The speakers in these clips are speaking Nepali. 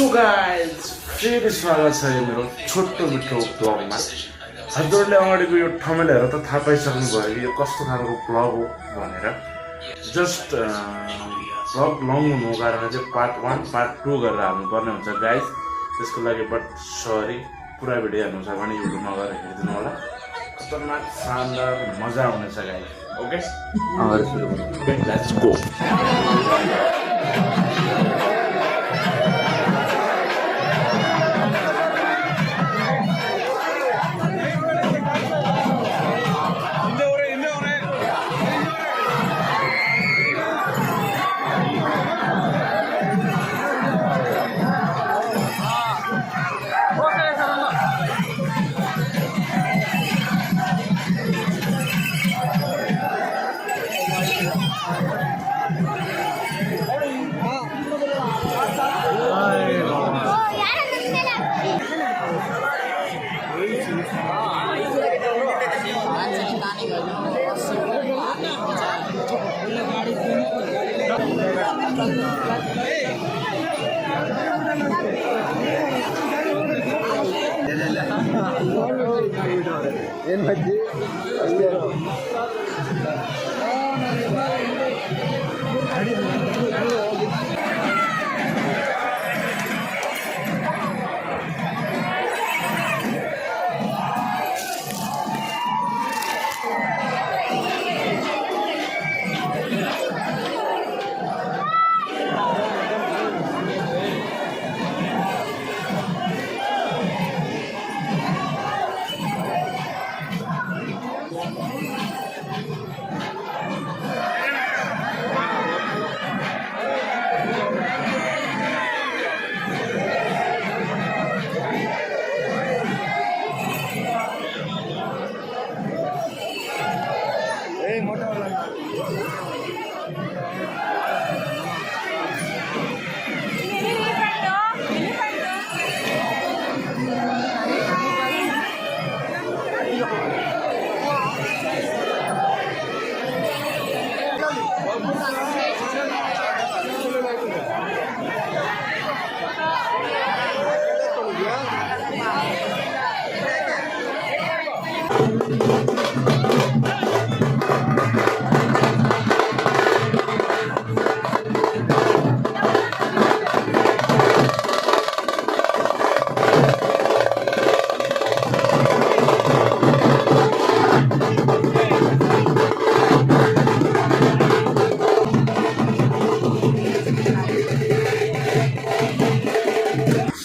सो गाइज फेरि स्वागत छ यो मेरो छोटो मिठो ब्लगमा। हजुरहरूले अगाडिको यो ठमेल हेरेर त थाहा पाइसक्नु भयो यो कस्तो खालको ब्लग हो भनेर। जस्ट ब्लग लङ हुनुको कारणले चाहिँ पार्ट 1 पार्ट 2 गरेर हाल्नुपर्ने हुन्छ गाइज। त्यसको लागि बट सरी, पुरा भिडियो हेर्नु छ भने युट्युबमा गएर हेरिदिनु होला। खतरनाक शानदार मजा आउनेछ guys. Okay let's go.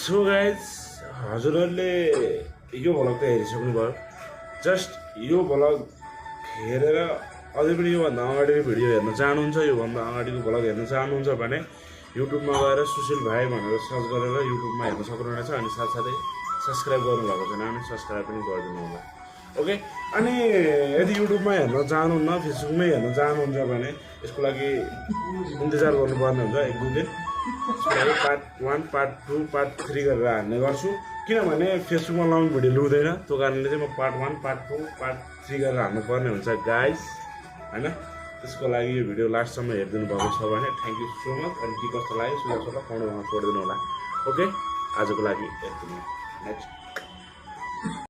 So guys हजुरहरूले यो भ्लग त हेरिसक्नु भयो। जस्ट यो भ्लग हेरेर अझै पनि योभन्दा अगाडिको भिडियो हेर्न चाहनुहुन्छ, योभन्दा अगाडिको भ्लग हेर्न चाहनुहुन्छ भने युट्युबमा गएर सुशील भाइ भनेर सर्च गरेर युट्युबमा हेर्न सक्नुहुनेछ। अनि साथसाथै सब्सक्राइब गर्नुभएको छैन भने सब्सक्राइब पनि गरिदिनु होला। ओके, अनि यदि युट्युबमा हेर्न चाहनुहुन्न, फेसबुकमै हेर्न चाहनुहुन्छ भने यसको लागि इन्तजार गर्नुपर्ने हुन्छ 1-2 दिन। पार्ट 1 पार्ट 2 पार्ट 3 गरेर हाल्ने गर्छु, किनभने फेसबुकमा लङ भिडियो लिउँदैन। त्यो कारणले चाहिँ म पार्ट 1 पार्ट 2 पार्ट 3 गरेर हाल्नुपर्ने हुन्छ गाइस, होइन। त्यसको लागि यो भिडियो लास्टसम्म हेरिदिनु भएको छ भने थ्याङ्क यू सो मच। अनि के कस्तो लाग्यो सुझाव कमेन्टमा छोडिदिनु होला। ओके, आजको लागि यति नै। नेक्स्ट